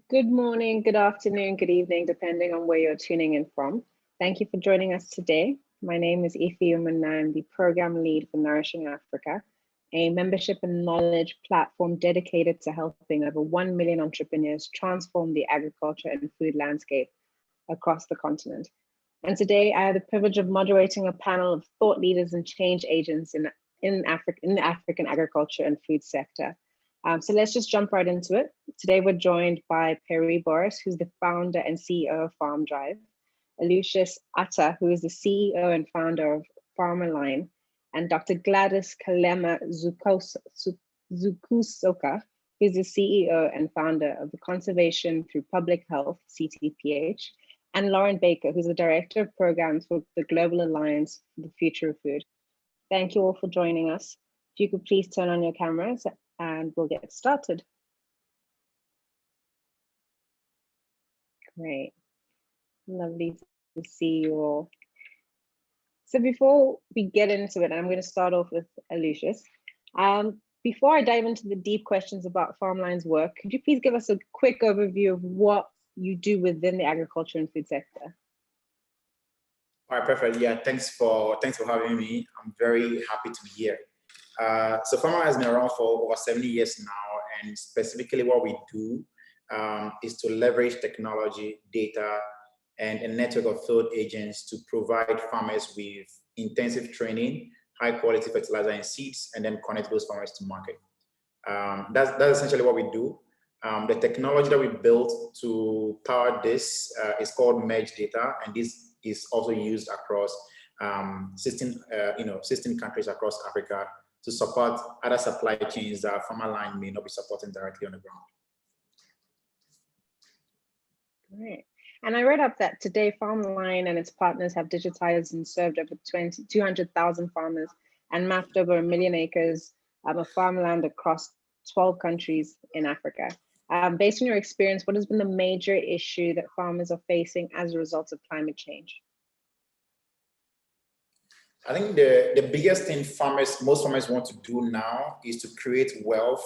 Good morning, good afternoon, good evening, depending on where you're tuning in from. Thank you for joining us today. My name is Ife and I'm the program lead for Nourishing Africa, a membership and knowledge platform dedicated to helping over 1 million entrepreneurs transform the agriculture and food landscape across the continent. And today I have the privilege of moderating a panel of thought leaders and change agents in the African agriculture and food sector. So let's just jump right into it. Today we're joined by Perry Boris, who's the founder and CEO of Farm Drive, Lucius Atta, who is the CEO and founder of Farmland, and Dr. Gladys Kalema Zukusoka, who's the CEO and founder of the Conservation Through Public Health, CTPH, and Lauren Baker, who's the Director of Programs for the Global Alliance for the Future of Food. Thank you all for joining us. If you could please turn on your cameras and we'll get started. Great, lovely to see you all. So before we get into it, I'm going to start off with Lucius. Before I dive into the deep questions about Farmland's work, could you please give us a quick overview of what you do within the agriculture and food sector? All right, perfect. Yeah, thanks for having me. I'm very happy to be here. So Farmland has been around for over 70 years now, and specifically what we do is to leverage technology, data, and a network of field agents to provide farmers with intensive training, high quality fertilizer and seeds, and then connect those farmers to market. That's essentially what we do. The technology that we built to power this is called Merge Data, and this is also used across 16 countries across Africa to support other supply chains that Farmland may not be supporting directly on the ground. Great. And I read up that today Farmland and its partners have digitized and served over 200,000 farmers and mapped over 1 million acres of farmland across 12 countries in Africa. Based on your experience, what has been the major issue that farmers are facing as a result of climate change? I think the biggest thing most farmers want to do now is to create wealth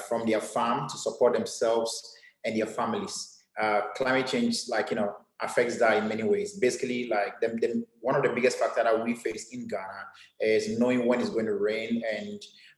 from their farm to support themselves and their families. Climate change, affects that in many ways. Basically, one of the biggest factors that we face in Ghana is knowing when it's going to rain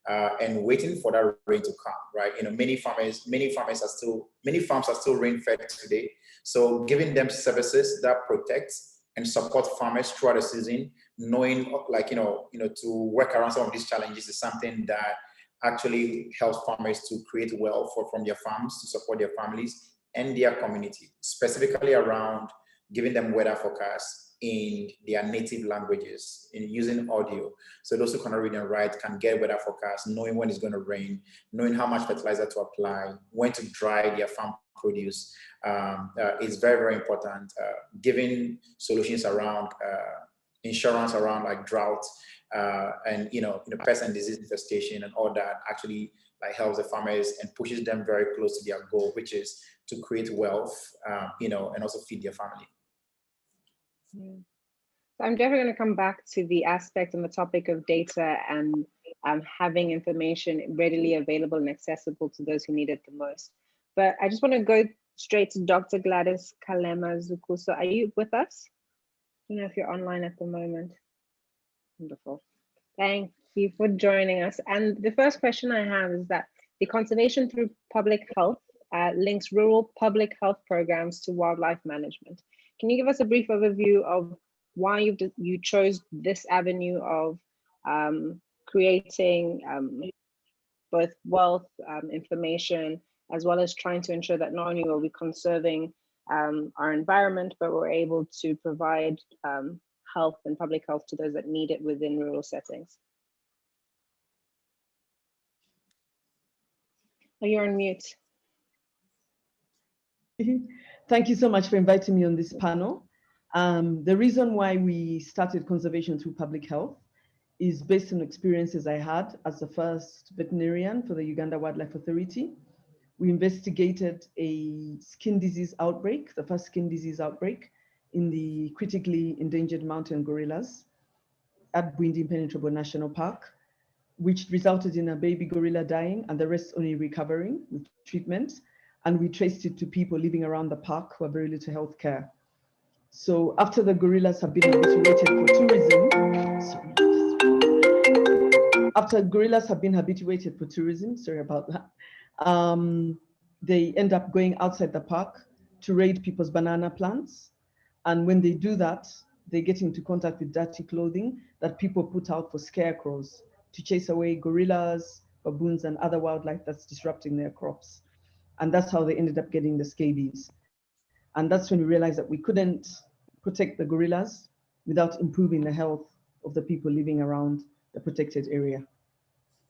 and waiting for that rain to come. Right? Many farms are still rain fed today. So giving them services that protects and support farmers throughout the season, knowing to work around some of these challenges is something that actually helps farmers to create wealth from their farms to support their families and their community, specifically around giving them weather forecasts in their native languages, in using audio. So those who cannot read and write can get weather forecasts, knowing when it's going to rain, knowing how much fertilizer to apply, when to dry their farm produce is very, very important. Giving solutions around insurance around drought and pest and disease infestation and all that actually helps the farmers and pushes them very close to their goal, which is to create wealth, and also feed their family. Yeah. So I'm definitely going to come back to the aspect and the topic of data and having information readily available and accessible to those who need it the most. But I just want to go straight to Dr. Gladys Kalema Zukul. So are you with us? I don't know if you're online at the moment. Wonderful. Thank you for joining us. And the first question I have is that the Conservation Through Public Health links rural public health programs to wildlife management. Can you give us a brief overview of why you chose this avenue of creating both wealth, information, as well as trying to ensure that not only are we conserving our environment, but we're able to provide health and public health to those that need it within rural settings? Oh, you're on mute. Thank you so much for inviting me on this panel. The reason why we started Conservation Through Public Health is based on experiences I had as the first veterinarian for the Uganda Wildlife Authority. We investigated a skin disease outbreak, the first skin disease outbreak in the critically endangered mountain gorillas at Bwindi Impenetrable National Park, which resulted in a baby gorilla dying and the rest only recovering with treatment. and we traced it to people living around the park who have very little health care. So after the gorillas have been habituated for tourism, after gorillas have been habituated for tourism, sorry about that, they end up going outside the park to raid people's banana plants. And when they do that, they get into contact with dirty clothing that people put out for scarecrows to chase away gorillas, baboons, and other wildlife that's disrupting their crops. And that's how they ended up getting the scabies. And that's when we realized that we couldn't protect the gorillas without improving the health of the people living around the protected area.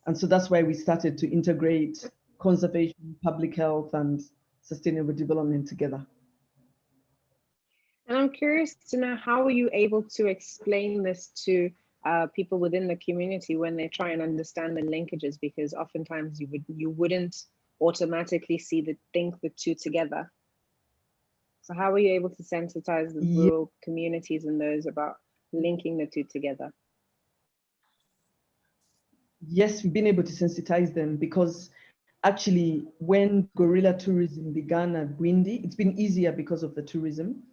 And so that's why we started to integrate conservation, public health, and sustainable development together. And I'm curious to know, how were you able to explain this to people within the community when they try and understand the linkages? Because oftentimes you wouldn't automatically think the two together. So how were you able to sensitize the rural communities and those about linking the two together? Yes, we've been able to sensitize them because actually when gorilla tourism began at Bwindi, it's been easier because of the tourism.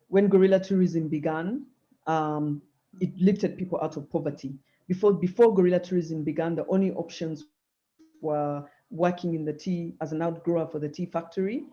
When gorilla tourism began, it lifted people out of poverty. Before gorilla tourism began, the only options were working in the tea as an outgrower for the tea factory.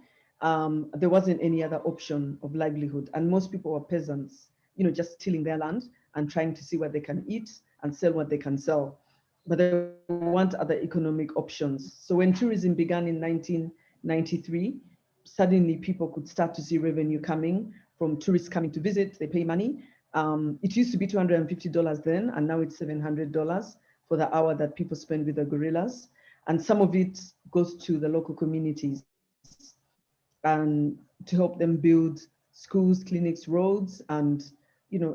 There wasn't any other option of livelihood. And most people were peasants, just tilling their land and trying to see what they can eat and sell what they can sell. But there weren't other economic options. So when tourism began in 1993, suddenly people could start to see revenue coming from tourists coming to visit. They pay money. It used to be $250 then, and now it's $700 for the hour that people spend with the gorillas. And some of it goes to the local communities and to help them build schools, clinics, roads, and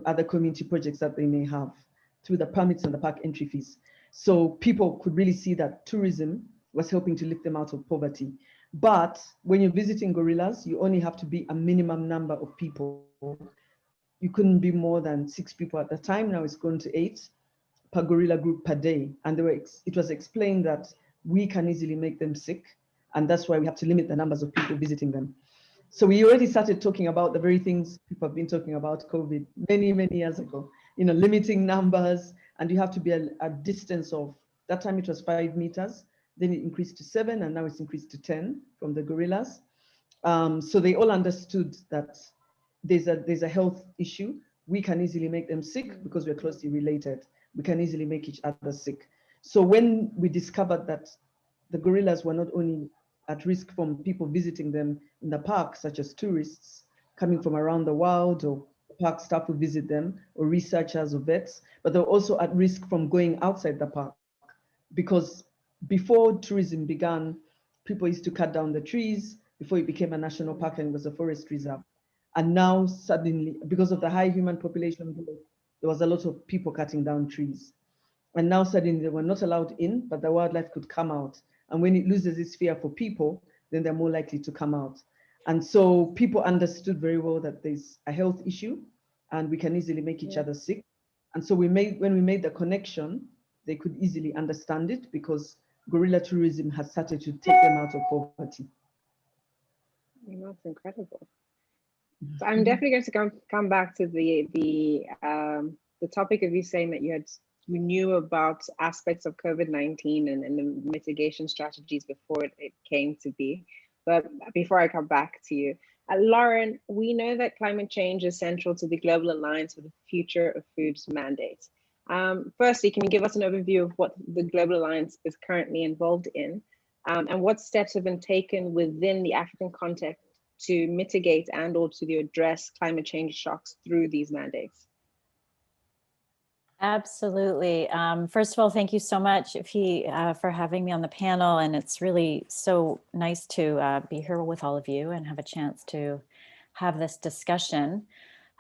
other community projects that they may have through the permits and the park entry fees. So people could really see that tourism was helping to lift them out of poverty. But when you're visiting gorillas, you only have to be a minimum number of people. You couldn't be more than 6 people at the time. Now it's gone to 8 per gorilla group per day. And it was explained that we can easily make them sick. And that's why we have to limit the numbers of people visiting them. So we already started talking about the very things people have been talking about COVID many, many years ago, limiting numbers, and you have to be a distance of, that time it was 5 meters, then it increased to 7, and now it's increased to 10 from the gorillas. So they all understood that there's a health issue. We can easily make them sick because we're closely related. We can easily make each other sick. So when we discovered that the gorillas were not only at risk from people visiting them in the park, such as tourists coming from around the world, or park staff who visit them, or researchers or vets, but they're also at risk from going outside the park. Because before tourism began, people used to cut down the trees before it became a national park and it was a forest reserve. And now suddenly, because of the high human population growth, there was a lot of people cutting down trees. And now suddenly they were not allowed in, but the wildlife could come out. And when it loses its fear for people, then they're more likely to come out. And so people understood very well that there's a health issue and we can easily make each other sick. And so when we made the connection, they could easily understand it because gorilla tourism has started to take them out of poverty. That's incredible. So I'm definitely going to come back to the topic of you saying that you knew about aspects of COVID-19 and the mitigation strategies before it came to be. But before I come back to you, Lauren, we know that climate change is central to the Global Alliance for the Future of Foods mandate. Firstly, can you give us an overview of what the Global Alliance is currently involved in, and what steps have been taken within the African context to mitigate and or to address climate change shocks through these mandates? Absolutely. First of all, thank you so much, Ife, for having me on the panel. And it's really so nice to be here with all of you and have a chance to have this discussion.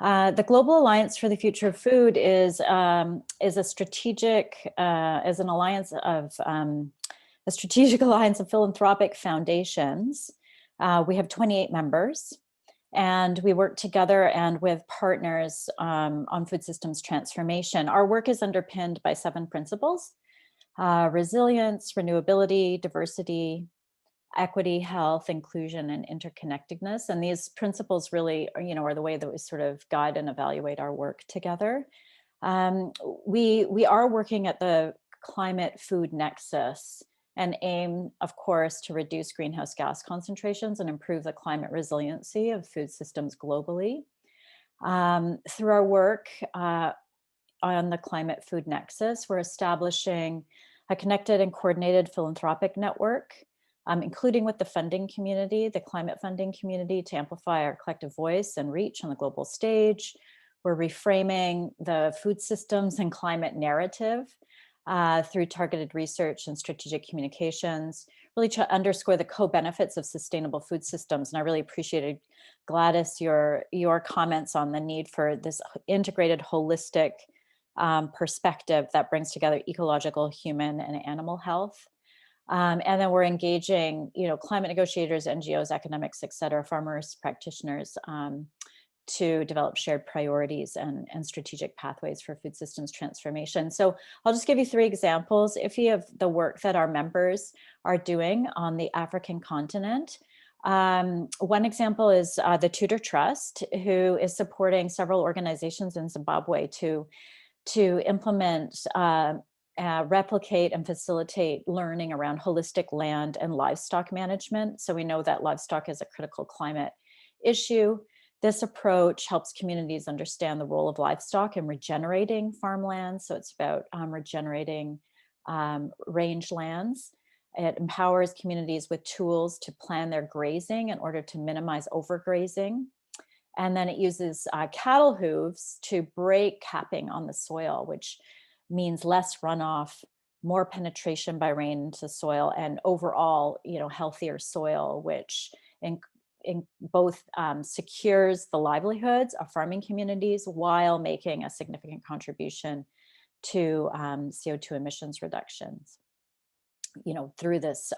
The Global Alliance for the Future of Food is a strategic, is an alliance of a strategic alliance of philanthropic foundations. We have 28 members. And we work together and with partners on food systems transformation. Our work is underpinned by 7 principles: resilience, renewability, diversity, equity, health, inclusion, and interconnectedness. And these principles really are the way that we sort of guide and evaluate our work together. We are working at the climate food nexus and aim, of course, to reduce greenhouse gas concentrations and improve the climate resiliency of food systems globally. Through our work on the climate food nexus, we're establishing a connected and coordinated philanthropic network, including with the funding community, the climate funding community, to amplify our collective voice and reach on the global stage. We're reframing the food systems and climate narrative through targeted research and strategic communications, really to underscore the co-benefits of sustainable food systems. And I really appreciated, Gladys, your comments on the need for this integrated, holistic perspective that brings together ecological, human, and animal health. And then we're engaging, climate negotiators, NGOs, academics, et cetera, farmers, practitioners, to develop shared priorities and strategic pathways for food systems transformation. So I'll just give you 3 examples, Iffy, of the work that our members are doing on the African continent. One example is the Tudor Trust, who is supporting several organizations in Zimbabwe to implement, replicate, and facilitate learning around holistic land and livestock management. So we know that livestock is a critical climate issue. This approach helps communities understand the role of livestock in regenerating farmland. So it's about regenerating rangelands. It empowers communities with tools to plan their grazing in order to minimize overgrazing. And then it uses cattle hooves to break capping on the soil, which means less runoff, more penetration by rain into soil, and overall, healthier soil, which in both secures the livelihoods of farming communities while making a significant contribution to CO2 emissions reductions, through this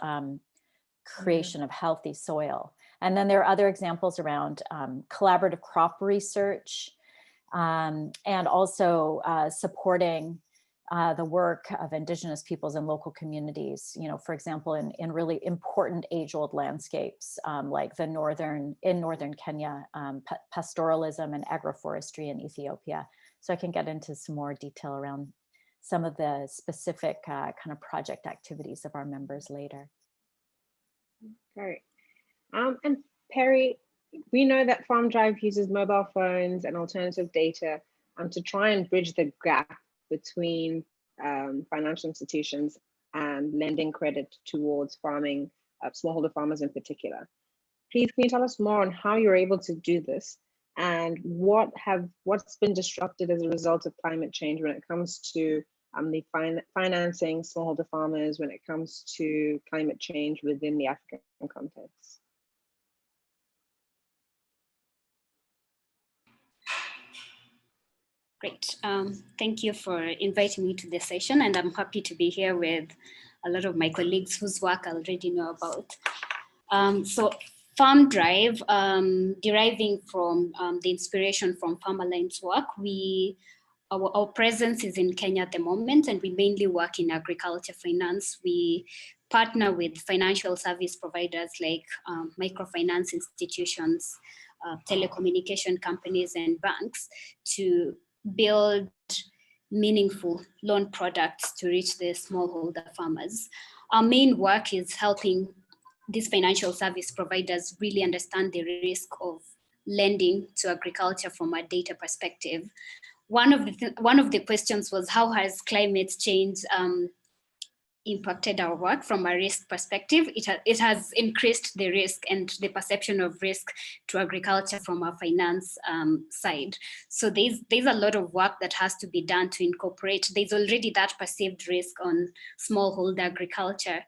creation of healthy soil. And then there are other examples around collaborative crop research, and also supporting the work of Indigenous peoples and local communities, for example, in really important age-old landscapes, like in northern Kenya, pastoralism and agroforestry in Ethiopia. So I can get into some more detail around some of the specific kind of project activities of our members later. Great. And Perry, we know that Farm Drive uses mobile phones and alternative data to try and bridge the gap between financial institutions and lending credit towards farming, smallholder farmers in particular. Please, can you tell us more on how you're able to do this, and what's been disrupted as a result of climate change when it comes to the financing smallholder farmers, when it comes to climate change within the African context? Great. Thank you for inviting me to the session, and I'm happy to be here with a lot of my colleagues whose work I already know about. So Farm Drive, deriving from the inspiration from Farmland's work, our presence is in Kenya at the moment, and we mainly work in agriculture finance. We partner with financial service providers like microfinance institutions, telecommunication companies, and banks to build meaningful loan products to reach the smallholder farmers. Our main work is helping these financial service providers really understand the risk of lending to agriculture from a data perspective. One of the questions was, how has climate change impacted our work from a risk perspective? It has increased the risk and the perception of risk to agriculture from a finance side. So there's a lot of work that has to be done to incorporate. There's already that perceived risk on smallholder agriculture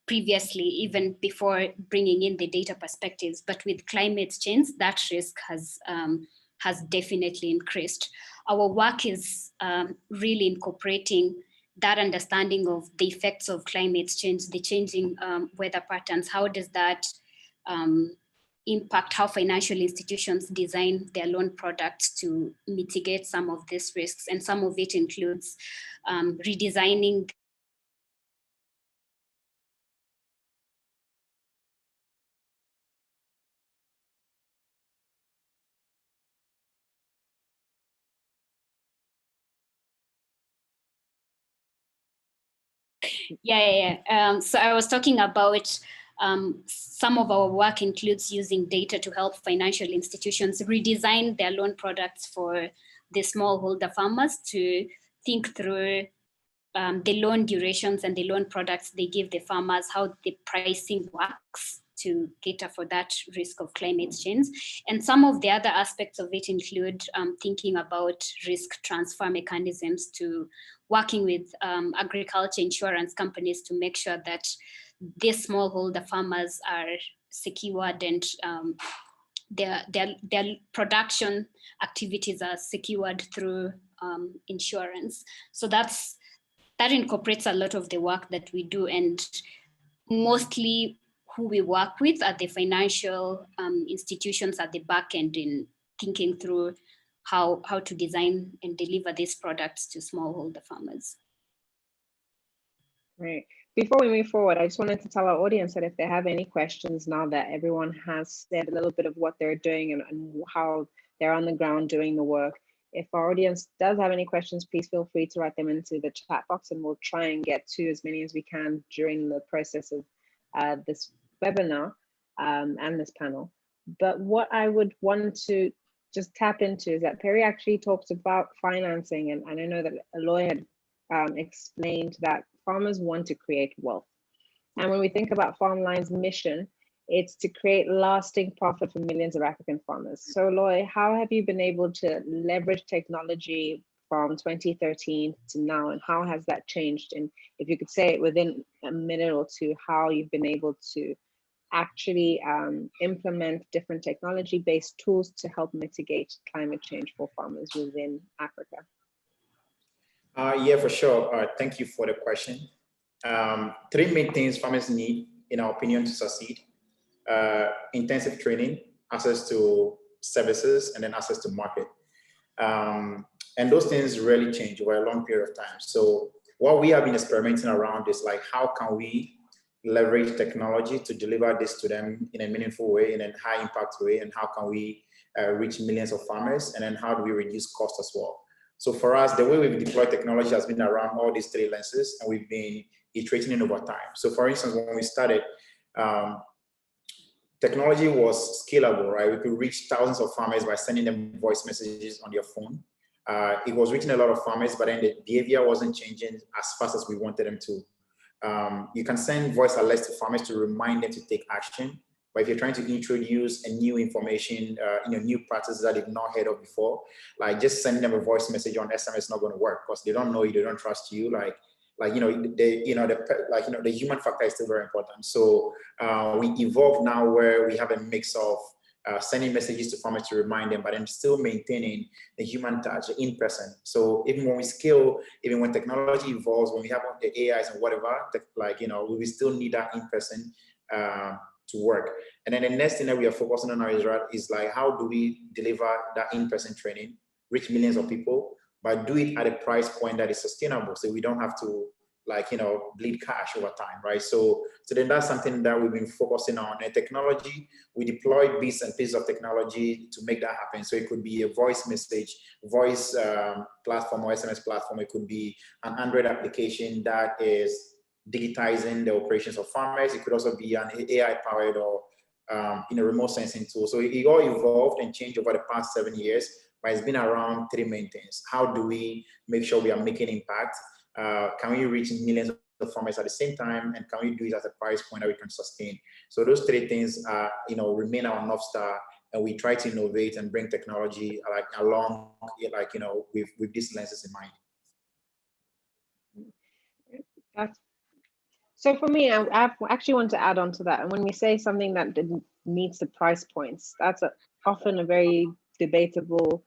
previously, even before bringing in the data perspectives. But with climate change, that risk has definitely increased. Our work is really incorporating that understanding of the effects of climate change, the changing weather patterns. How does that impact how financial institutions design their loan products to mitigate some of these risks? And some of it includes redesigning So I was talking about some of our work includes using data to help financial institutions redesign their loan products for the smallholder farmers to think through the loan durations and the loan products they give the farmers, how the pricing works to cater for that risk of climate change. And some of the other aspects of it include thinking about risk transfer mechanisms, to working with agriculture insurance companies to make sure that these smallholder farmers are secured and their production activities are secured through insurance. So that incorporates a lot of the work that we do, and mostly who we work with are the financial institutions at the back end in thinking through how to design and deliver these products to smallholder farmers. Right. Before we move forward, I just wanted to tell our audience that if they have any questions now that everyone has said a little bit of what they're doing and how they're on the ground doing the work, if our audience does have any questions, please feel free to write them into the chat box, and we'll try and get to as many as we can during the process of this webinar and this panel. But what I would want to just tap into is that Perry actually talks about financing, and I know that Aloy had explained that farmers want to create wealth. And when we think about Farmland's mission, it's to create lasting profit for millions of African farmers. So Aloy, how have you been able to leverage technology from 2013 to now, and how has that changed? And if you could say it within a minute or two, how you've been able to actually implement different technology-based tools to help mitigate climate change for farmers within Africa. Yeah, for sure. Thank you for the question. Three main things farmers need, in our opinion, to succeed: intensive training, access to services, and then access to market. And those things really change over a long period of time. So what we have been experimenting around is like, how can we leverage technology to deliver this to them in a meaningful way, in a high impact way, and how can we reach millions of farmers, and then how do we reduce costs as well? So for us, the way we've deployed technology has been around all these three lenses, and we've been iterating it over time. So for instance, when we started, technology was scalable, right? We could reach thousands of farmers by sending them voice messages on their phone. It was reaching a lot of farmers, but then the behavior wasn't changing as fast as we wanted them to. You can send voice alerts to farmers to remind them to take action. But if you're trying to introduce a new information, new practices that they've not heard of before, like just sending them a voice message on SMS is not going to work, because they don't know you, they don't trust you. The human factor is still very important. So we evolved now where we have a mix of sending messages to farmers to remind them, but then still maintaining the human touch in person. So even when we scale, even when technology evolves, when we have the AIs and whatever, we still need that in person to work. And then the next thing that we are focusing on now is like, how do we deliver that in-person training, reach millions of people, but do it at a price point that is sustainable, so we don't have to bleed cash over time, right? So then that's something that we've been focusing on. And technology, we deployed bits and pieces of technology to make that happen. So it could be a voice message, voice platform or SMS platform. It could be an Android application that is digitizing the operations of farmers. It could also be an AI-powered or remote sensing tool. So it all evolved and changed over the past 7 years, but it's been around three main things. How do we make sure we are making impact? Can we reach millions of farmers at the same time? And can we do it at a price point that we can sustain? So those three things remain our North Star, and we try to innovate and bring technology along with these lenses in mind. So for me, I actually want to add on to that. And when we say something that meets the price points, that's often a very debatable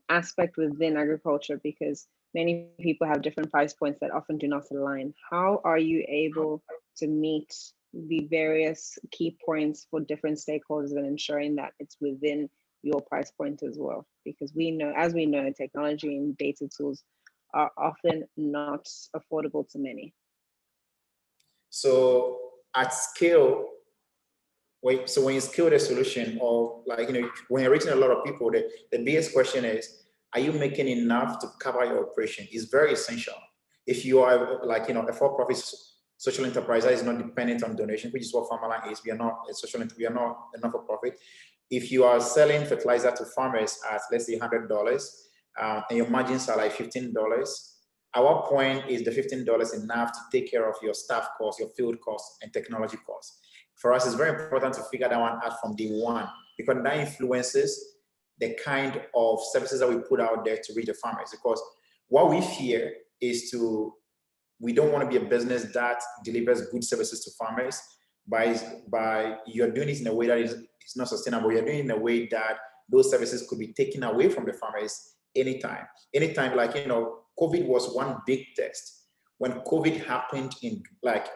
aspect within agriculture, because many people have different price points that often do not align. How are you able to meet the various key points for different stakeholders and ensuring that it's within your price point as well? Because as we know, technology and data tools are often not affordable to many. So at scale, when you scale the solution, or when you're reaching a lot of people, the biggest question is, are you making enough to cover your operation? It's very essential. If you are like, a for-profit social enterprise that is not dependent on donation, which is what Farmland is, we are not we are not a not-for-profit. If you are selling fertilizer to farmers at, let's say, $100, and your margins are like $15, our point is the $15 enough to take care of your staff costs, your field costs, and technology costs. For us, it's very important to figure that one out from day one, because that influences the kind of services that we put out there to reach the farmers. Because what we fear is we don't want to be a business that delivers good services to farmers by you're doing it in a way that is not sustainable. You're doing it in a way that those services could be taken away from the farmers anytime. Like, COVID was one big test. When COVID happened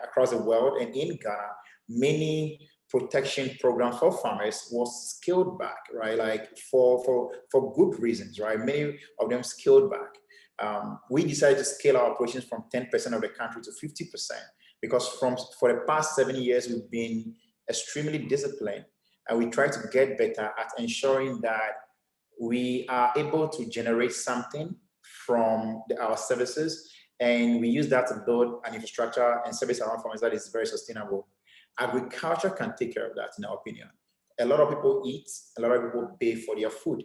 across the world and in Ghana, many protection programs for farmers was scaled back, right? Like for good reasons, right? Many of them scaled back. We decided to scale our operations from 10% of the country to 50%, because for the past 7 years, we've been extremely disciplined, and we try to get better at ensuring that we are able to generate something from our services, and we use that to build an infrastructure and service around farmers that is very sustainable. Agriculture can take care of that, in our opinion. A lot of people eat, a lot of people pay for their food,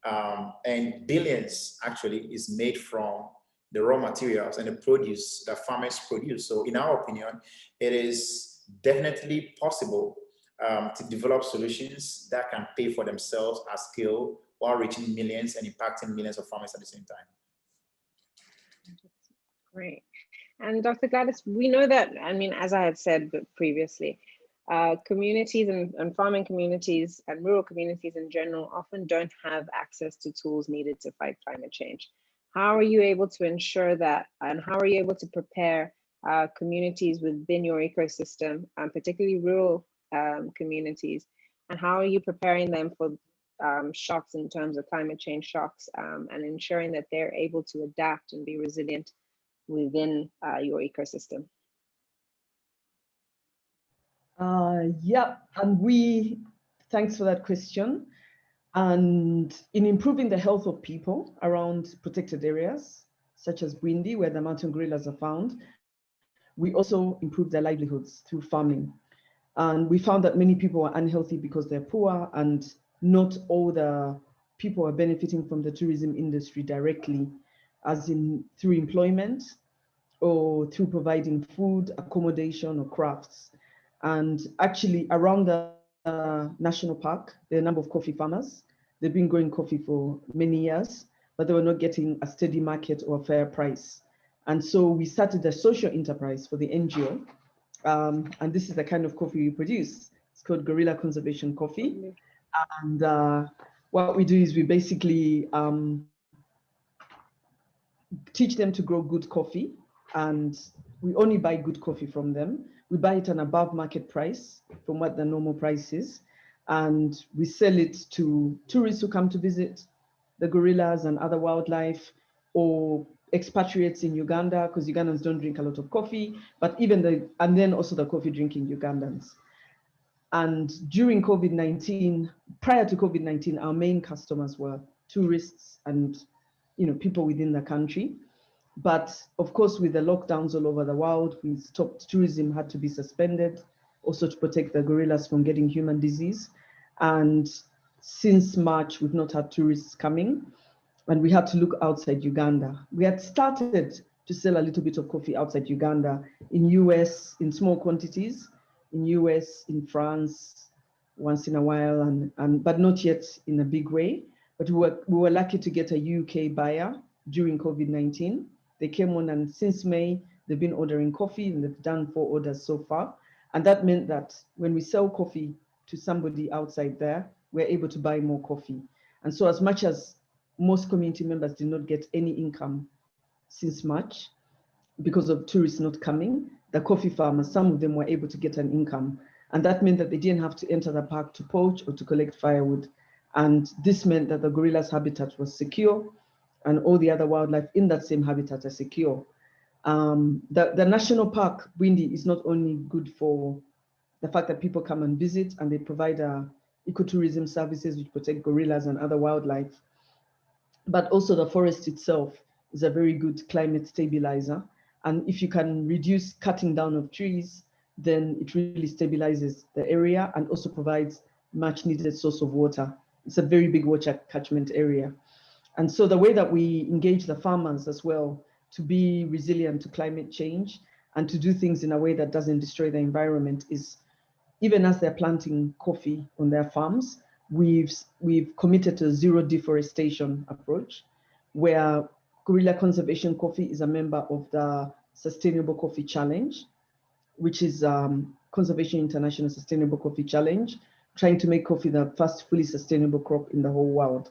and billions actually is made from the raw materials and the produce that farmers produce. So in our opinion, it is definitely possible to develop solutions that can pay for themselves at scale while reaching millions and impacting millions of farmers at the same time. Great. And Dr. Gladys, we know that, as I had said previously, communities and farming communities and rural communities in general often don't have access to tools needed to fight climate change. How are you able to ensure that, and how are you able to prepare communities within your ecosystem, particularly rural communities, and how are you preparing them for shocks in terms of climate change shocks, and ensuring that they're able to adapt and be resilient within your ecosystem? Yeah, and thanks for that question. And in improving the health of people around protected areas, such as Bwindi, where the mountain gorillas are found, we also improve their livelihoods through farming. And we found that many people are unhealthy because they're poor, and not all the people are benefiting from the tourism industry directly, as in through employment or through providing food, accommodation, or crafts. And actually around the national park, there are a number of coffee farmers. They've been growing coffee for many years, but they were not getting a steady market or a fair price. And so we started a social enterprise for the NGO. And this is the kind of coffee we produce. It's called Guerrilla Conservation Coffee. And what we do is we basically teach them to grow good coffee, and we only buy good coffee from them. We buy it at an above market price from what the normal price is, and we sell it to tourists who come to visit the gorillas and other wildlife, or expatriates in Uganda, because Ugandans don't drink a lot of coffee, but and then also the coffee drinking Ugandans. And during COVID-19, prior to COVID-19, our main customers were tourists and people within the country. But of course, with the lockdowns all over the world, we stopped tourism, had to be suspended, also to protect the gorillas from getting human disease. And since March, we've not had tourists coming, and we had to look outside Uganda. We had started to sell a little bit of coffee outside Uganda, in US, in small quantities, in US, in France, once in a while, but not yet in a big way. But we were lucky to get a UK buyer during COVID-19. They came on, and since May, they've been ordering coffee, and they've done 4 orders so far. And that meant that when we sell coffee to somebody outside there, we're able to buy more coffee. And so as much as most community members did not get any income since March because of tourists not coming, the coffee farmers, some of them were able to get an income. And that meant that they didn't have to enter the park to poach or to collect firewood. And this meant that the gorillas' habitat was secure, and all the other wildlife in that same habitat are secure. The national park, Bwindi, is not only good for the fact that people come and visit, and they provide ecotourism services which protect gorillas and other wildlife, but also the forest itself is a very good climate stabilizer. And if you can reduce cutting down of trees, then it really stabilizes the area and also provides much needed source of water. It's a very big water catchment area. And so the way that we engage the farmers as well to be resilient to climate change and to do things in a way that doesn't destroy the environment is, even as they're planting coffee on their farms, we've committed to a zero deforestation approach, where Guerrilla Conservation Coffee is a member of the Sustainable Coffee Challenge, which is Conservation International Sustainable Coffee Challenge, trying to make coffee the first fully sustainable crop in the whole world.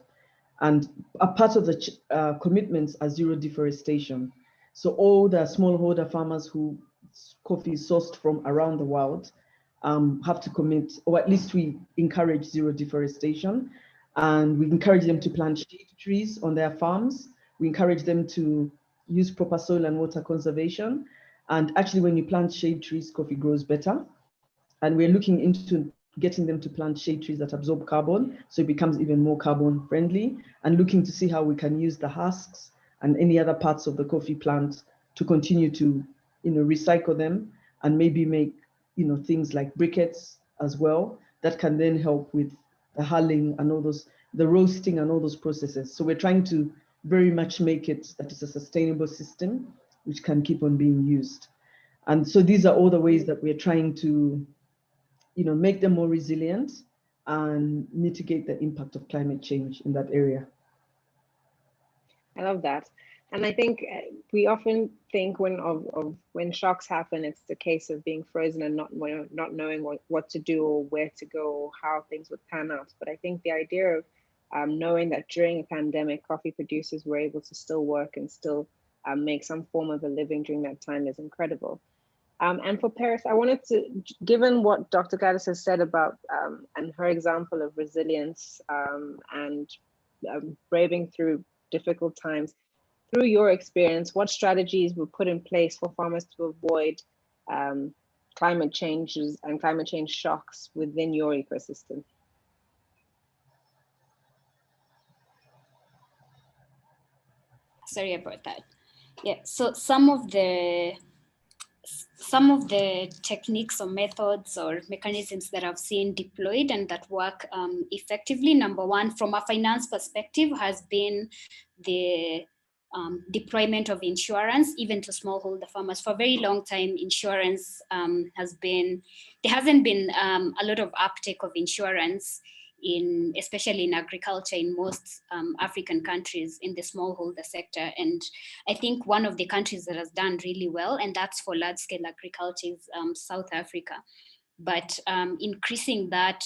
And a part of the commitments are zero deforestation. So all the smallholder farmers who coffee is sourced from around the world have to commit, or at least we encourage zero deforestation. And we encourage them to plant shade trees on their farms. We encourage them to use proper soil and water conservation. And actually, when you plant shade trees, coffee grows better. And we're looking into getting them to plant shade trees that absorb carbon, so it becomes even more carbon friendly, and looking to see how we can use the husks and any other parts of the coffee plant to continue to, recycle them and maybe make, things like briquettes as well that can then help with the hulling and all those, the roasting and all those processes. So we're trying to very much make it that it's a sustainable system which can keep on being used. And so these are all the ways that we're trying to, make them more resilient and mitigate the impact of climate change in that area. I love that. And I think we often think when shocks happen, it's the case of being frozen and not knowing what to do or where to go or how things would pan out. But I think the idea of knowing that during a pandemic, coffee producers were able to still work and still make some form of a living during that time is incredible. And for Paris, I wanted to, given what Dr. Gladys has said about and her example of resilience and braving through difficult times, through your experience, what strategies were put in place for farmers to avoid climate changes and climate change shocks within your ecosystem? Sorry about that. Yeah, so some of the techniques or methods or mechanisms that I've seen deployed and that work effectively, number one, from a finance perspective, has been the deployment of insurance, even to smallholder farmers. For a very long time, insurance there hasn't been a lot of uptake of insurance especially in agriculture in most African countries in the smallholder sector. And I think one of the countries that has done really well, and that's for large scale agriculture, is South Africa. But increasing that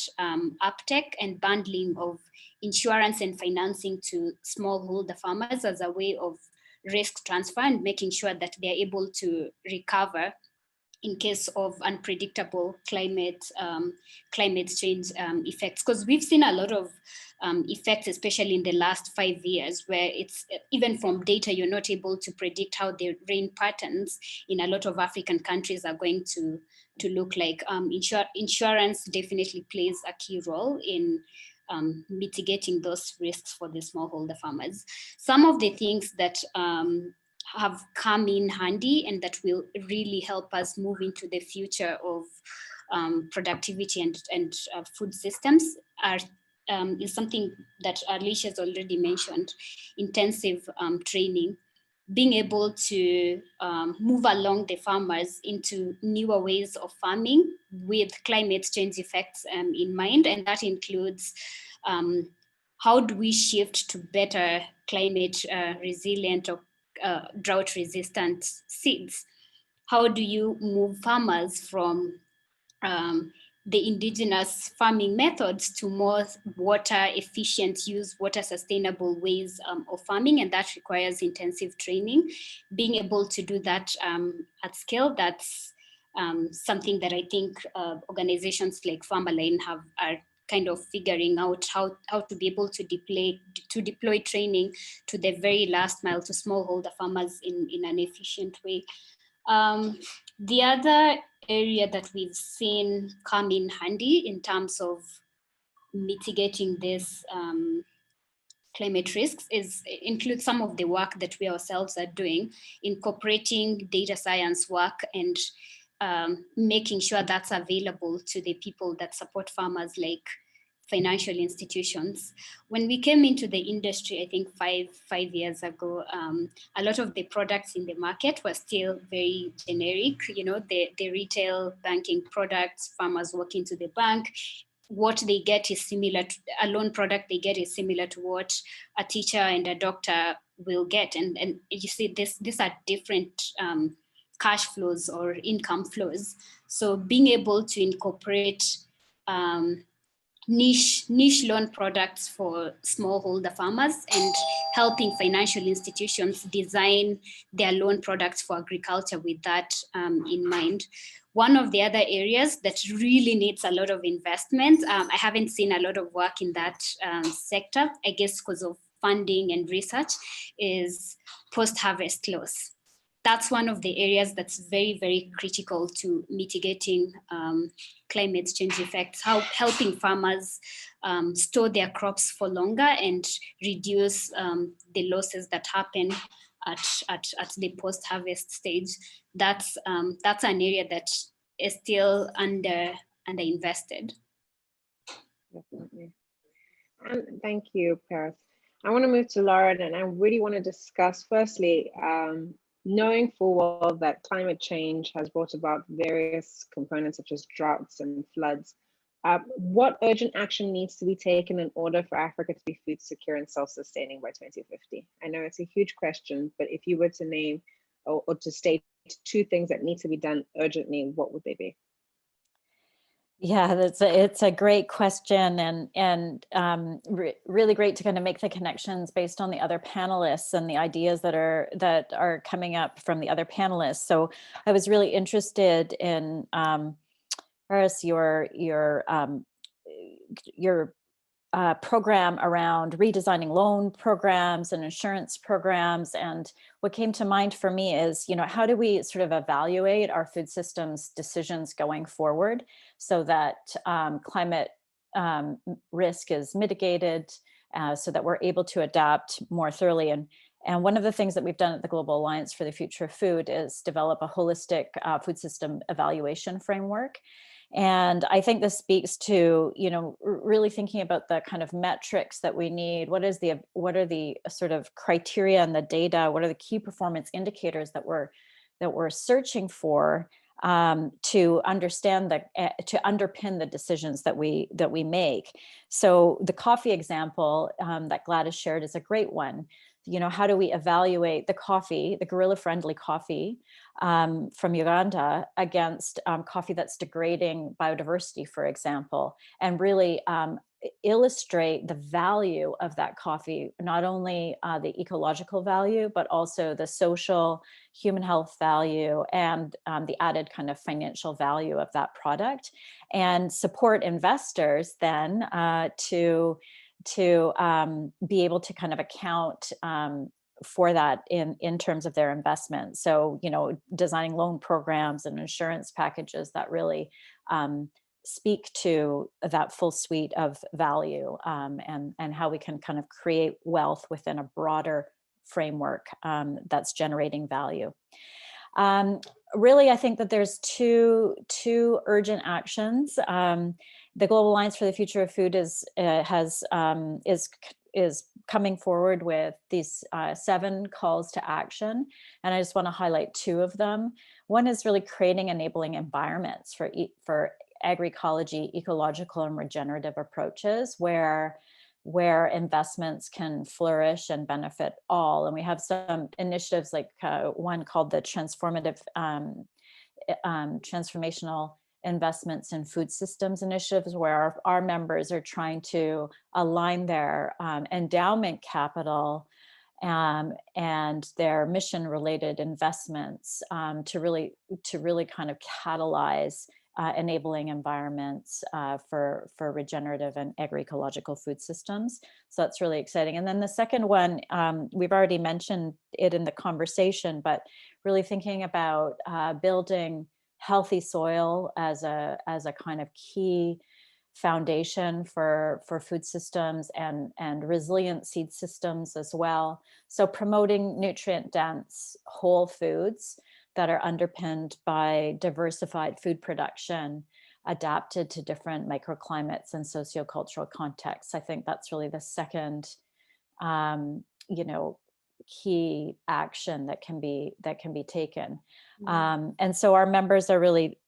uptake and bundling of insurance and financing to smallholder farmers as a way of risk transfer and making sure that they're able to recover in case of unpredictable climate change effects. Because we've seen a lot of effects, especially in the last 5 years, where it's even from data, you're not able to predict how the rain patterns in a lot of African countries are going to look like. Insurance definitely plays a key role in mitigating those risks for the smallholder farmers. Some of the things that have come in handy and that will really help us move into the future of productivity and food systems is something that Alicia has already mentioned: intensive training, being able to move along the farmers into newer ways of farming with climate change effects in mind. And that includes how do we shift to better climate resilient or drought resistant seeds? How do you move farmers from the indigenous farming methods to more water efficient use, water sustainable ways of farming? And that requires intensive training. Being able to do that at scale, that's something that I think organizations like Farmland are kind of figuring out how to be able to deploy training to the very last mile to smallholder farmers in an efficient way. The other area that we've seen come in handy in terms of mitigating this climate risks includes some of the work that we ourselves are doing, incorporating data science work and making sure that's available to the people that support farmers, like financial institutions. When we came into the industry, I think five years ago, a lot of the products in the market were still very generic. You know, the retail banking products, farmers walk into the bank, what they get is similar to a loan product they get is similar to what a teacher and a doctor will get. And you see these are different cash flows or income flows. So being able to incorporate niche loan products for smallholder farmers and helping financial institutions design their loan products for agriculture with that in mind. One of the other areas that really needs a lot of investment, I haven't seen a lot of work in that sector, I guess because of funding and research, is post-harvest loss. That's one of the areas that's very, very critical to mitigating climate change effects, helping farmers store their crops for longer and reduce the losses that happen at the post-harvest stage. That's an area that is still underinvested. Definitely. And thank you, Paris. I want to move to Lauren, and I really want to discuss, firstly, knowing full well that climate change has brought about various components such as droughts and floods. What urgent action needs to be taken in order for Africa to be food secure and self-sustaining by 2050? I know it's a huge question, but if you were to name or to state two things that need to be done urgently, what would they be? Yeah, it's a great question, and really great to kind of make the connections based on the other panelists and the ideas that are coming up from the other panelists. So I was really interested in Paris, your program around redesigning loan programs and insurance programs. And what came to mind for me is, you know, how do we sort of evaluate our food systems decisions going forward so that climate risk is mitigated, so that we're able to adapt more thoroughly. And one of the things that we've done at the Global Alliance for the Future of Food is develop a holistic food system evaluation framework. And I think this speaks to, you know, really thinking about the kind of metrics that we need. What are the sort of criteria and the data? What are the key performance indicators that we're searching for to understand to underpin the decisions that we make? So the coffee example that Gladys shared is a great one. You know, how do we evaluate the coffee, the guerrilla-friendly coffee from Uganda against coffee that's degrading biodiversity, for example, and really illustrate the value of that coffee, not only the ecological value, but also the social, human health value, and the added kind of financial value of that product, and support investors then to be able to kind of account for that in terms of their investment. So, you know, designing loan programs and insurance packages that really speak to that full suite of value and how we can kind of create wealth within a broader framework that's generating value. Really, I think that there's two urgent actions. The Global Alliance for the Future of Food is coming forward with these 7 calls to action, and I just want to highlight 2 of them. One is really creating enabling environments for agroecology, ecological, and regenerative approaches where investments can flourish and benefit all. And we have some initiatives like one called the Transformational Investments in Food Systems initiatives, where our members are trying to align their endowment capital and their mission-related investments to really kind of catalyze enabling environments for regenerative and agroecological food systems. So that's really exciting. And then the second one, we've already mentioned it in the conversation, but really thinking about building healthy soil as a kind of key foundation for food systems and resilient seed systems as well. So promoting nutrient-dense whole foods that are underpinned by diversified food production, adapted to different microclimates and sociocultural contexts. I think that's really the second, key action that can be taken. And so our members are really,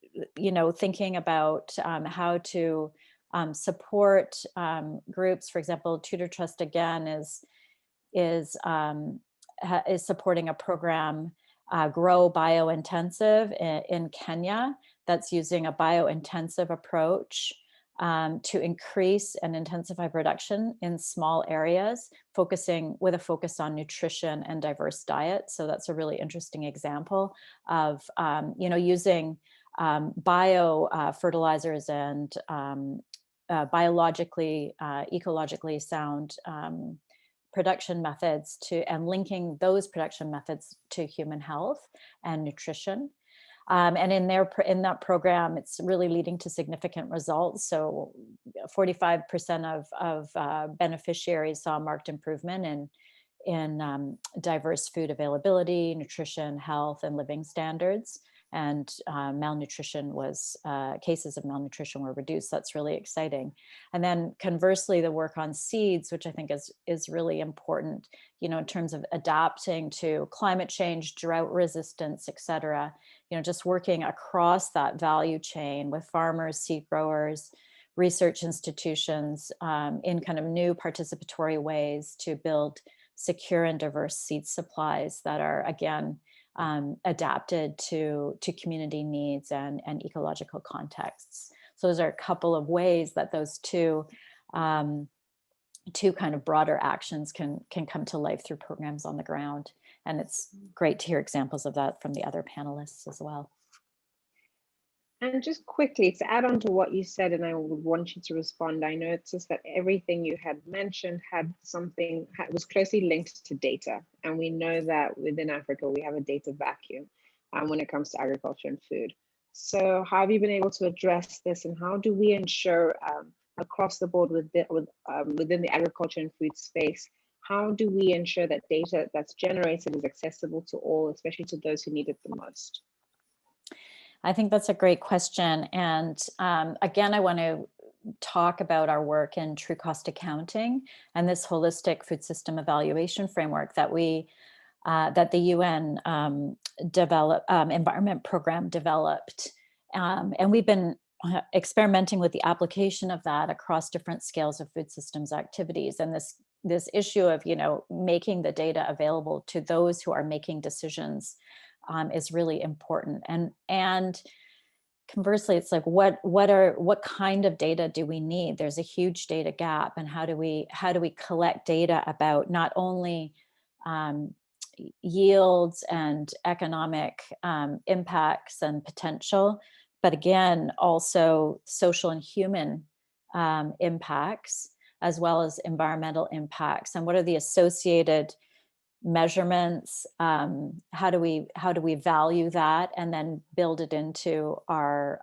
thinking about how to support groups. For example, Tutor Trust again is supporting a program, Grow Biointensive in Kenya, that's using a biointensive approach to increase and intensify production in small areas, with a focus on nutrition and diverse diet. So that's a really interesting example of using bio fertilizers and biologically, ecologically sound production methods and linking those production methods to human health and nutrition. And in that program, it's really leading to significant results. So 45% of beneficiaries saw marked improvement in diverse food availability, nutrition, health, and living standards. And cases of malnutrition were reduced. That's really exciting. And then conversely, the work on seeds, which I think is really important, in terms of adapting to climate change, drought resistance, et cetera, just working across that value chain with farmers, seed growers, research institutions in kind of new participatory ways to build secure and diverse seed supplies that are, again, adapted to community needs and ecological contexts. So those are a couple of ways that those two kind of broader actions can come to life through programs on the ground. And it's great to hear examples of that from the other panelists as well. And just quickly to add on to what you said, and I would want you to respond. I noticed that everything you had mentioned was closely linked to data. And we know that within Africa, we have a data vacuum when it comes to agriculture and food. So how have you been able to address this, and how do we ensure across the board within the agriculture and food space, how do we ensure that data that's generated is accessible to all, especially to those who need it the most? I think that's a great question. And again, I want to talk about our work in true cost accounting and this holistic food system evaluation framework that the UN Environment Program developed. And we've been experimenting with the application of that across different scales of food systems activities. And this issue of, making the data available to those who are making decisions is really important. And conversely, it's like, what kind of data do we need? There's a huge data gap, and how do we collect data about not only yields and economic impacts and potential, but again, also social and human impacts, as well as environmental impacts, and what are the associated measurements? How do we value that and then build it into our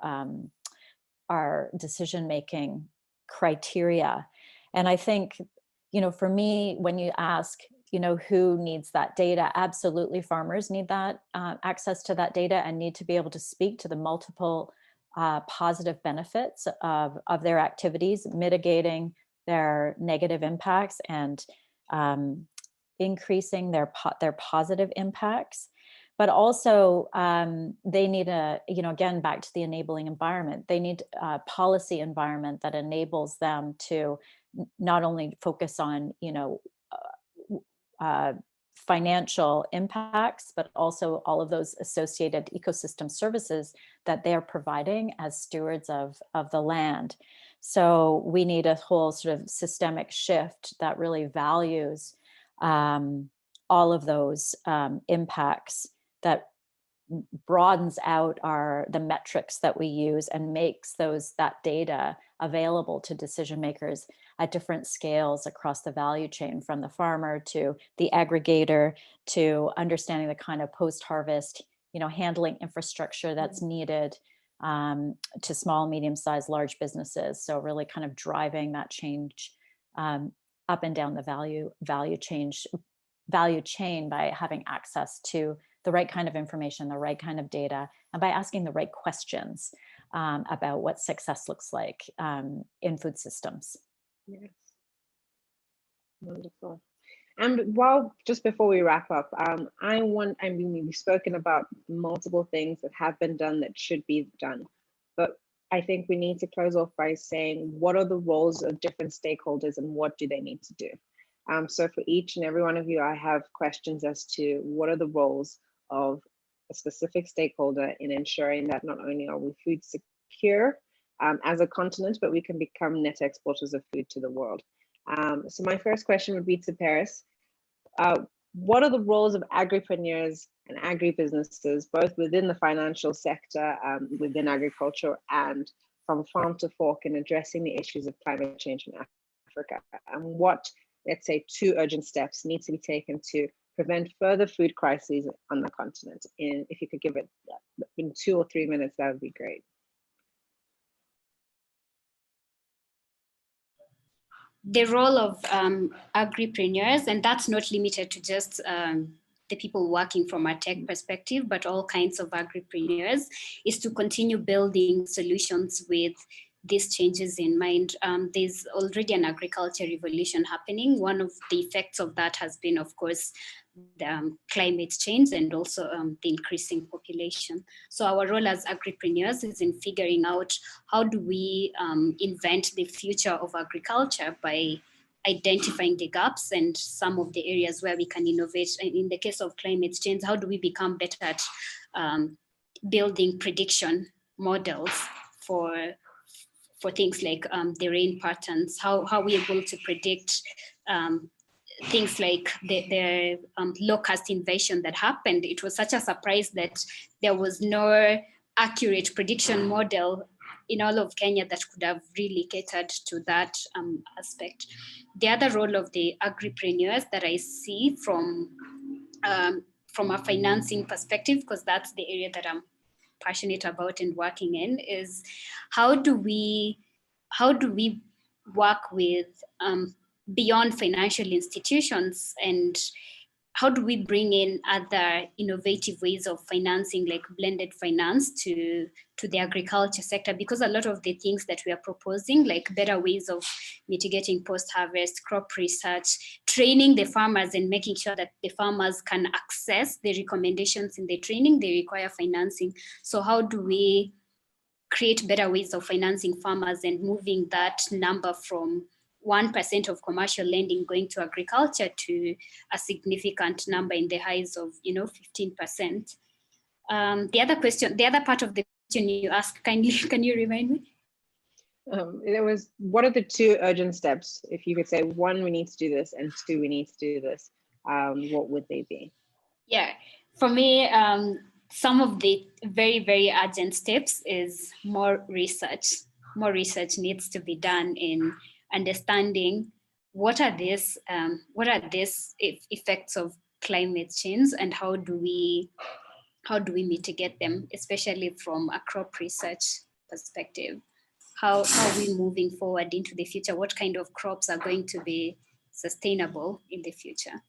decision-making criteria? And I think, for me, when you ask, who needs that data, absolutely farmers need that access to that data and need to be able to speak to the multiple positive benefits of their activities, mitigating their negative impacts and increasing their positive impacts. But also they need again, back to the enabling environment, they need a policy environment that enables them to not only focus on, financial impacts, but also all of those associated ecosystem services that they're providing as stewards of the land. So we need a whole sort of systemic shift that really values all of those impacts, that broadens out the metrics that we use and makes that data available to decision makers at different scales across the value chain, from the farmer to the aggregator, to understanding the kind of post-harvest, handling infrastructure that's needed to small, medium-sized, large businesses. So really kind of driving that change up and down the value chain by having access to the right kind of information, the right kind of data, and by asking the right questions about what success looks like in food systems. Yes. Wonderful. And just before we wrap up, we've spoken about multiple things that have been done that should be done, but I think we need to close off by saying, what are the roles of different stakeholders and what do they need to do? So for each and every one of you, I have questions as to what are the roles of a specific stakeholder in ensuring that not only are we food secure as a continent, but we can become net exporters of food to the world. So my first question would be to Paris. What are the roles of agripreneurs and agribusinesses, both within the financial sector, within agriculture, and from farm to fork, in addressing the issues of climate change in Africa? And what, let's say, 2 urgent steps need to be taken to prevent further food crises on the continent? If you could give it in 2 or 3 minutes, that would be great. The role of agripreneurs, and that's not limited to just the people working from a tech perspective, but all kinds of agripreneurs, is to continue building solutions with these changes in mind. There's already an agriculture revolution happening. One of the effects of that has been, of course, the climate change and also the increasing population. So our role as agripreneurs is in figuring out how do we invent the future of agriculture by identifying the gaps and some of the areas where we can innovate. And in the case of climate change, how do we become better at building prediction models for things like the rain patterns? How are we able to predict things like the locust invasion that happened? It was such a surprise that there was no accurate prediction model in all of Kenya that could have really catered to that aspect. The other role of the agripreneurs that I see from a financing perspective, because that's the area that I'm passionate about and working in, is how do we work with beyond financial institutions, and how do we bring in other innovative ways of financing, like blended finance, to the agriculture sector? Because a lot of the things that we are proposing, like better ways of mitigating post-harvest, crop research, training the farmers and making sure that the farmers can access the recommendations in the training, they require financing. So how do we create better ways of financing farmers and moving that number from 1% of commercial lending going to agriculture to a significant number in the highs of 15%. The other part of the question you asked, can you remind me? It was, what are the 2 urgent steps? If you could say, 1, we need to do this, and 2, we need to do this, what would they be? Yeah, for me, some of the very, very urgent steps is more research. More research needs to be done in understanding what are these effects of climate change, and how do we mitigate them, especially from a crop research perspective. How are we moving forward into the future? What kind of crops are going to be sustainable in the future?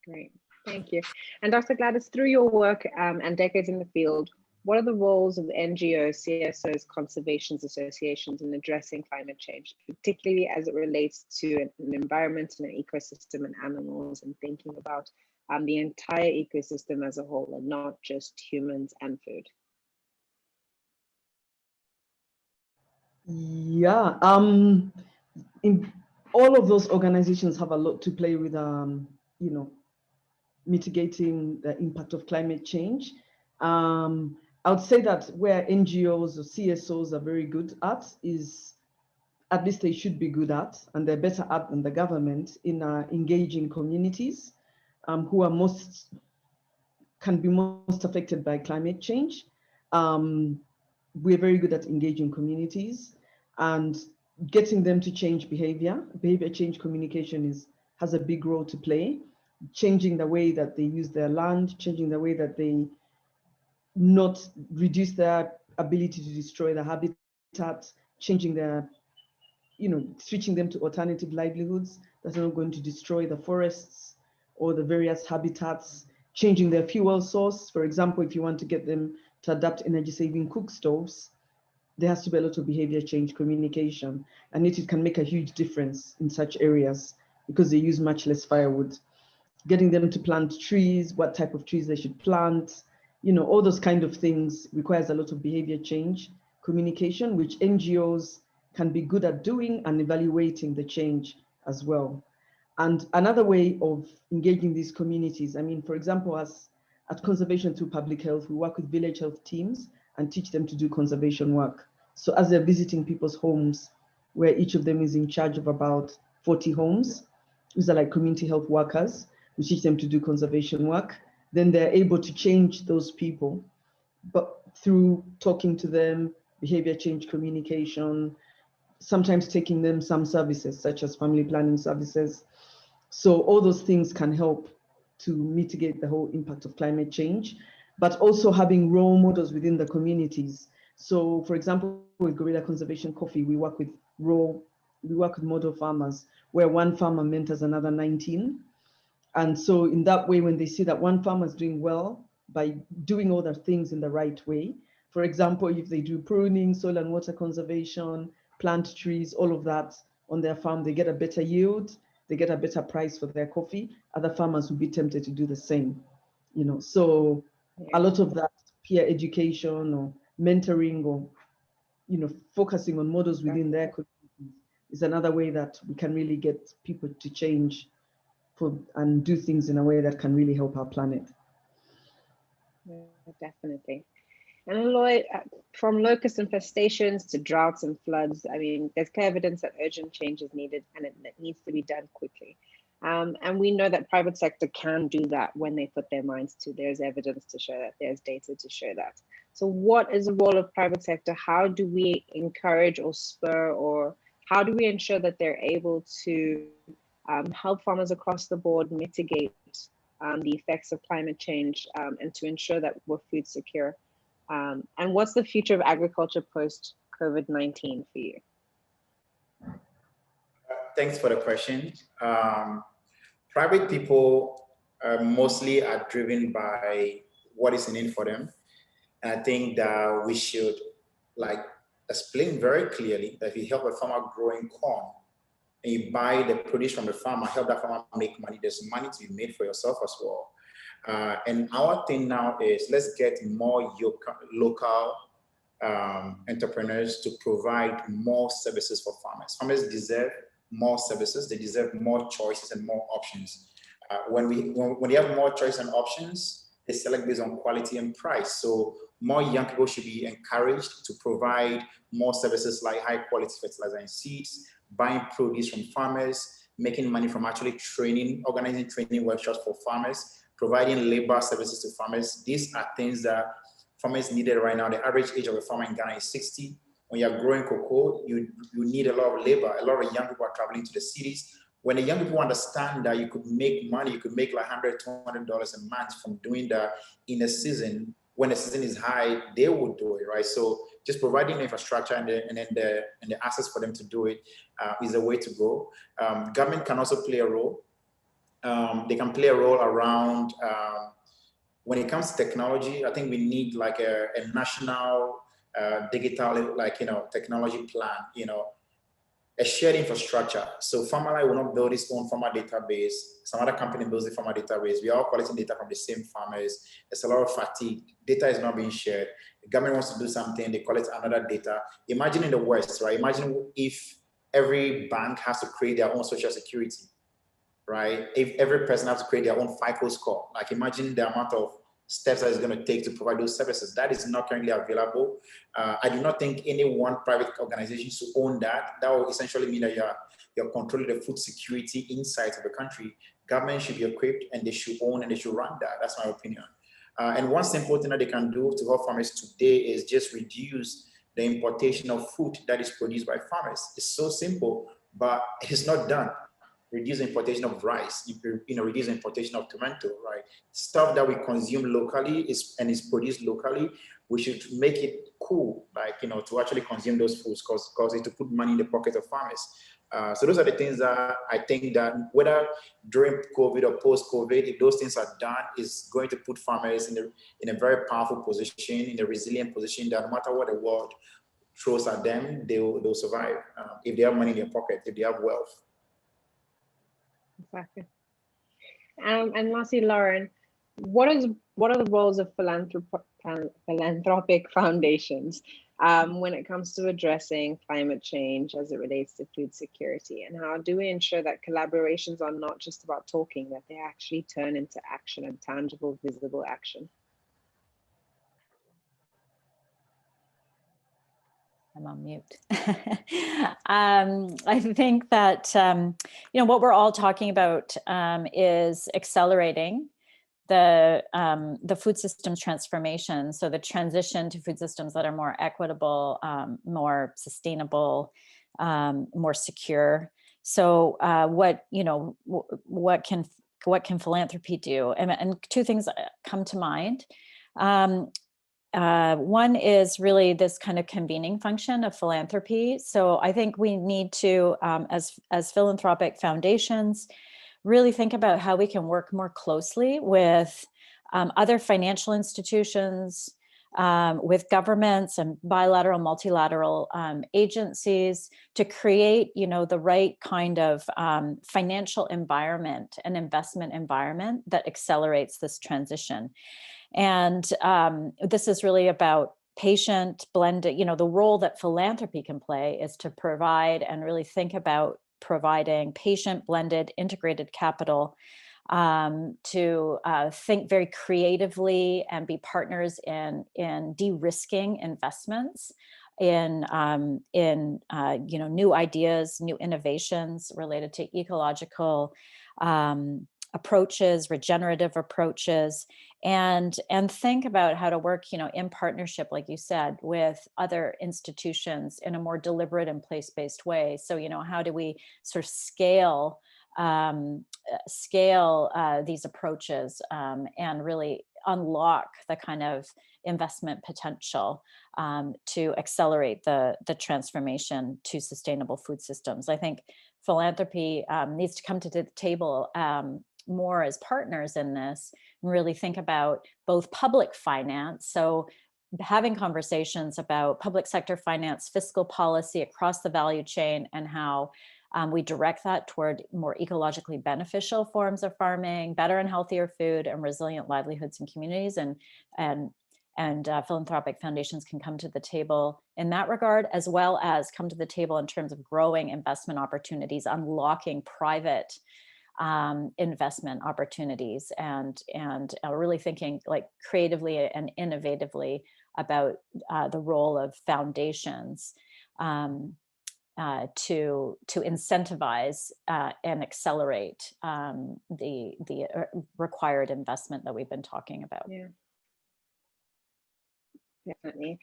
Great, thank you. And Dr. Gladys, through your work and decades in the field, what are the roles of the NGOs, CSOs, conservation associations in addressing climate change, particularly as it relates to an environment and an ecosystem and animals, and thinking about the entire ecosystem as a whole and not just humans and food? Yeah, in all of those organizations have a lot to play with, mitigating the impact of climate change. I would say that where NGOs or CSOs are very good at is, at least they should be good at, and they're better at than the government, in engaging communities who are can be most affected by climate change. We're very good at engaging communities and getting them to change behavior. Behavior change communication has a big role to play, changing the way that they use their land, changing the way that they not reduce their ability to destroy the habitat, changing their, switching them to alternative livelihoods that are not going to destroy the forests or the various habitats, changing their fuel source. For example, if you want to get them to adapt energy-saving cook stoves, there has to be a lot of behavior change communication, and it can make a huge difference in such areas because they use much less firewood. Getting them to plant trees, what type of trees they should plant, all those kind of things requires a lot of behavior change communication, which NGOs can be good at doing and evaluating the change as well. And another way of engaging these communities, for example, at Conservation Through Public Health, we work with village health teams and teach them to do conservation work. So as they're visiting people's homes, where each of them is in charge of about 40 homes, these are like community health workers, we teach them to do conservation work. Then they're able to change those people, but through talking to them, behavior change communication, sometimes taking them some services such as family planning services. So all those things can help to mitigate the whole impact of climate change, but also having role models within the communities. So for example, with Guerrilla Conservation Coffee, we work with model farmers where one farmer mentors another 19. And so in that way, when they see that one farmer is doing well by doing all the things in the right way, for example, if they do pruning, soil and water conservation, plant trees, all of that on their farm, they get a better yield, they get a better price for their coffee. Other farmers will be tempted to do the same, So a lot of that peer education or mentoring or, focusing on models within their communities is another way that we can really get people to change and do things in a way that can really help our planet. Yeah, definitely. And Lloyd, from locust infestations to droughts and floods, there's clear evidence that urgent change is needed and it needs to be done quickly. And we know that private sector can do that when they put their minds to. There's evidence to show that, there's data to show that. So what is the role of private sector? How do we encourage or spur, or how do we ensure that they're able to help farmers across the board mitigate the effects of climate change and to ensure that we're food secure? And what's the future of agriculture post-COVID-19 for you? Thanks for the question. Private people mostly are driven by what is in it for them. And I think that we should explain very clearly that if you help a farmer growing corn and you buy the produce from the farmer, help that farmer make money, there's money to be made for yourself as well. And our thing now is let's get more local entrepreneurs to provide more services for farmers. Farmers deserve more services, they deserve more choices and more options. When they have more choice and options, they select based on quality and price. So more young people should be encouraged to provide more services like high quality fertilizer and seeds, buying produce from farmers, making money from actually organizing training workshops for farmers, providing labor services to farmers. These are things that farmers needed right now. The average age of a farmer in Ghana is 60. When you're growing cocoa, you need a lot of labor. A lot of young people are traveling to the cities. When the young people understand that you could make money, you could make like $100, $200 a month from doing that in a season, when the season is high, they will do it, right? So just providing the infrastructure and the access for them to do it is a way to go. Government can also play a role. They can play a role around, when it comes to technology, I think we need like a national digital, technology plan, a shared infrastructure. So Farmland will not build its own farmer database. Some other company builds the farmer database. We are all collecting data from the same farmers. There's a lot of fatigue. Data is not being shared. The government wants to do something, they collect another data. Imagine in the West, right? Imagine if every bank has to create their own social security, right? If every person has to create their own FICO score, imagine the amount of steps that it's going to take to provide those services. That is not currently available. I do not think any one private organization should own that. That will essentially mean that you're controlling the food security inside of the country. Government should be equipped and they should own and they should run that. That's my opinion. And one simple thing that they can do to help farmers today is just reduce the importation of food that is produced by farmers. It's so simple, but it's not done. reduce importation of rice, reduce importation of tomato, right? Stuff that we consume locally is produced locally. We should make it cool, like, to actually consume those foods, because it to put money in the pocket of farmers. So those are the things that I think that whether during COVID or post-COVID, if those things are done, is going to put farmers in a very powerful position, in a resilient position, that no matter what the world throws at them, they'll survive if they have money in their pocket, if they have wealth. Exactly. And lastly, Lauren, what are the roles of philanthropic foundations when it comes to addressing climate change as it relates to food security? And how do we ensure that collaborations are not just about talking, that they actually turn into action and tangible, visible action? I'm on mute. I think that, what we're all talking about is accelerating the food systems transformation. So the transition to food systems that are more equitable, more sustainable, more secure. So what can philanthropy do? And two things come to mind. One is really this kind of convening function of philanthropy. So I think we need to, as philanthropic foundations, really think about how we can work more closely with other financial institutions, with governments and bilateral, multilateral agencies to create, the right kind of financial environment and investment environment that accelerates this transition. And this is really about patient blended, the role that philanthropy can play is to provide and really think about providing patient blended integrated capital to think very creatively and be partners in de-risking investments in new ideas, new innovations related to ecological approaches, regenerative approaches, and think about how to work, in partnership, like you said, with other institutions in a more deliberate and place-based way. So, how do we sort of scale these approaches and really unlock the kind of investment potential to accelerate the transformation to sustainable food systems? I think philanthropy needs to come to the table more as partners in this, and really think about both public finance, so having conversations about public sector finance, fiscal policy across the value chain, and how we direct that toward more ecologically beneficial forms of farming, better and healthier food, and resilient livelihoods and communities. And philanthropic foundations can come to the table in that regard, as well as come to the table in terms of growing investment opportunities, unlocking private investment opportunities, and really thinking like creatively and innovatively about the role of foundations to incentivize and accelerate the required investment that we've been talking about. Yeah, definitely.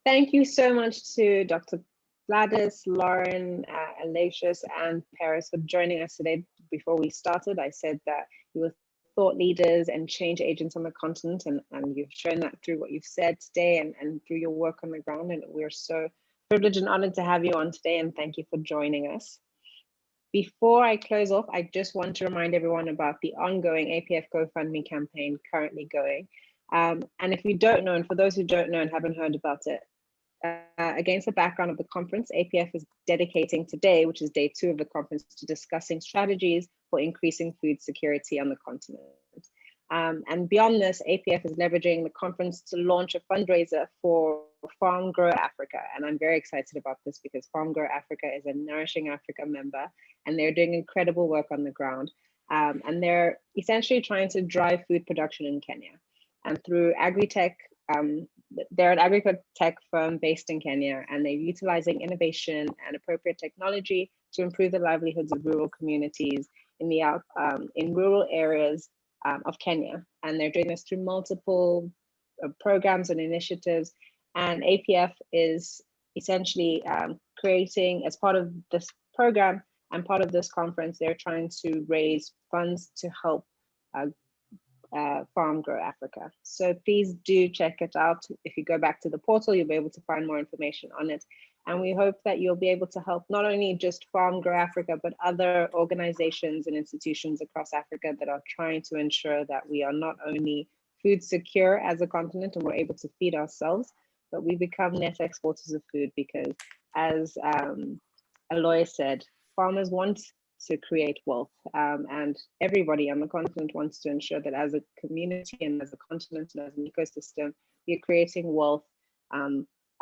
Thank you so much to Dr. Gladys, Lauren, Alatius, and Paris for joining us today. Before we started, I said that you were thought leaders and change agents on the continent, and you've shown that through what you've said today and through your work on the ground. And we're so privileged and honored to have you on today, and thank you for joining us. Before I close off, I just want to remind everyone about the ongoing APF GoFundMe campaign currently going. And if you don't know, and for those who don't know and haven't heard about it, against the background of the conference, APF is dedicating today, which is day 2 of the conference, to discussing strategies for increasing food security on the continent. And beyond this, APF is leveraging the conference to launch a fundraiser for Farm Grow Africa. And I'm very excited about this because Farm Grow Africa is a Nourishing Africa member, and they're doing incredible work on the ground. And they're essentially trying to drive food production in Kenya. And through agri-tech, they're an agri-tech firm based in Kenya, and they're utilizing innovation and appropriate technology to improve the livelihoods of rural communities in rural areas of Kenya. And they're doing this through multiple programs and initiatives. And APF is essentially creating, as part of this program, And part of this conference, they're trying to raise funds to help Farm Grow Africa. So please do check it out. If you go back to the portal, you'll be able to find more information on it. And we hope that you'll be able to help not only just Farm Grow Africa, but other organizations and institutions across Africa that are trying to ensure that we are not only food secure as a continent and we're able to feed ourselves, but we become net exporters of food, because as Aloy said, farmers want to create wealth, and everybody on the continent wants to ensure that as a community and as a continent and as an ecosystem, we're creating wealth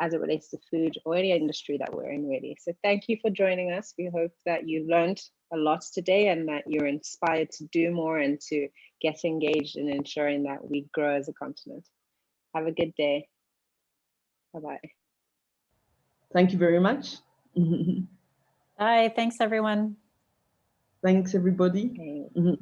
as it relates to food or any industry that we're in, really. So thank you for joining us. We hope that you learned a lot today and that you're inspired to do more and to get engaged in ensuring that we grow as a continent. Have a good day. Bye-bye. Thank you very much. Bye. Thanks, everyone. Thanks, everybody. Okay.